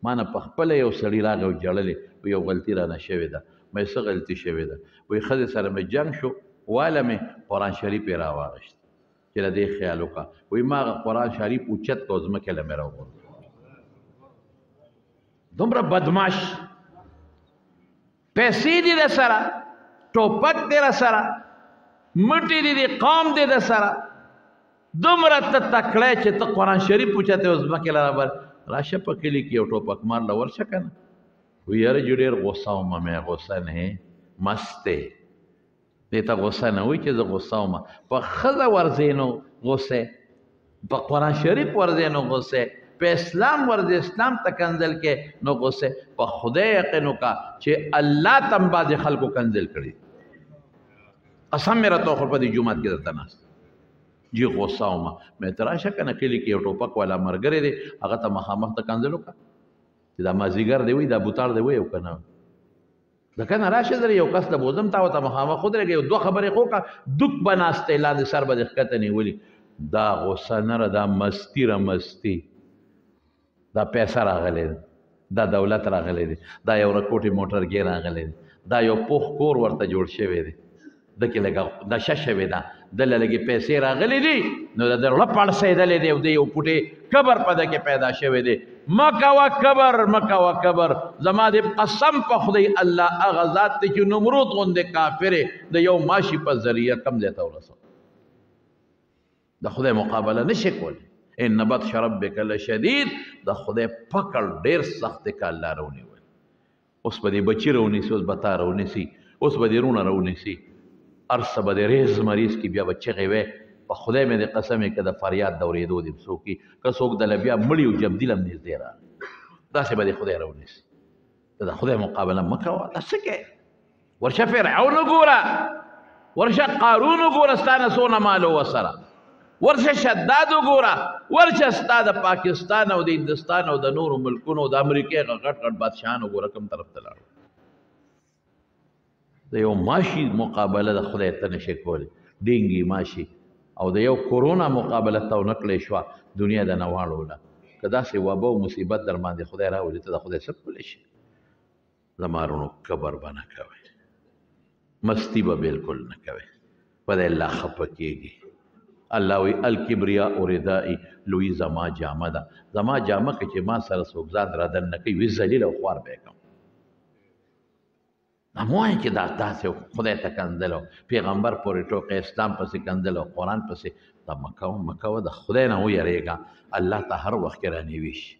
ما نه په خپله یو سړي راغی او ژړلې وایي یو غلطي رانه شوې ده. مې څه غلطي شوې ده؟ وایي ښځې سره مې جنګ شو، واله مې قرآن شریف یې راواغېست چې له دې خیال وکړه. وایي ما هغه قرآن شریف اوچت کړ او ځمکې له مې راوغورځاوه. دومره بدماش پیسې دي د سره، ټوپک دی د سره، مټې دي د قوم دی د سره، دومره ته تکړی چې ته قرآن شریف اوچتې او ځمکې له رابر راشه په کلي کې یو ټوپک مار له ورشه که نه. وایي یاره جو ډېر غوسه وم. مې غوسه نه مست دی، دې ته غوسه نه وایي چې زه غوسه وم. په ښځه ورځې نو غوسه، په قرآن شریف ورځې نو غوسه، په اسلام ورځې اسلام ته کنځل کې نو غوسه. په خدای یقین وکړه چې الله تم بعضې خلکو کنځل کړي. قسم مې راته وخور په دې جومات کې درته ناست جی غوسه وم. مې ته راشه که نه کلي کې یو ټوپک والا ملګری دی هغه ته مخامخ ته کنځل وکړه چې دا مازدیګر دی وایي دا بوتاړ دی وایي او که نه ده که نه راشه زه یو کس ته بوځم تا ورته مخامخ ودرېږه یو دوه خبرې خو وکړه دوک به ناست دی لاندې سر به دې ښکته نیولي. دا غوسه نه ده، دا مستی را مستی، دا پیسه راغلی دی، دا دولت راغلی دی، دا یو رکوټي موټرګی راغلی دی، دا یو پوخ کور ورته جوړ شوی دی، دکې لږه نشه شوې ده، دله لږې پیسې راغلی دي نو د زړه پړسېدلی دی او د یو پوټې کبر په ده کې پیدا شوی دی. مه کوه کبر، مه کوه کبر. زما د قسم په خدای الله هغه ذات دی چې نمرود غوندې کافرې د یو ماشي په ذریعه کم ځای ته ورسوه. د خدای مقابله نشي کولی. ان بطش ربک لشدید، د خدای پکړ ډېر سخت دی که الله راونیول. اوس به دې بچي راونیسي، اوس به تا راونیسي، اوس به دې رونه راونیسي، هر څه به د ریز مریض کې بیا به چغې وی. په خدای مې د قسم یې که د فریاد د اورېدو دې څوک وي که څوک دله بیا مړي او جبدیل هم نږدې راغی داسې به دې خدای راونیسي. ته د خدای مقابله مه کوه. دا څه کوې؟ ورشه فرعون وګوره، ورشه قارون وګوره ستا نه څونه مال و ورسره، ورشه شداد وګوره، ورشه ستا د پاکستان او د هندوستان او د نورو ملکونو د امریکې هغه غټ غټ بادشاهان وګوره کوم طرف ته لاړو. د یو ماشي مقابله د خدای ته نشي کولی، ډینګي ماشي. او د یو کورونا مقابله ته ونه کړی شوه دنیا د نه واړوله. که داسې وبا او مصیبت در باندې خدای راولي ته د خدای څه کولی شي؟ زما وروڼو کبر به نه کوئ، مستی به بالکل نه کوئ، په د الله خفه کېږي. الله وایي الکبریاء ردائي، لوی زما جامه ده. زما جامه که چې ما سره څوک ځان رادن نه کوي وي ذلیل او خوار به یې کړم. مه وایئ چې دا داسې خدای ته کنځل او پیغمبر پورې ټوکې اسلام پسې کنځل او قرآن پسې. دا مه کوه، مه کوه. د خدای نه ویرېږه، الله ته هر وخت کې رانیوي شي.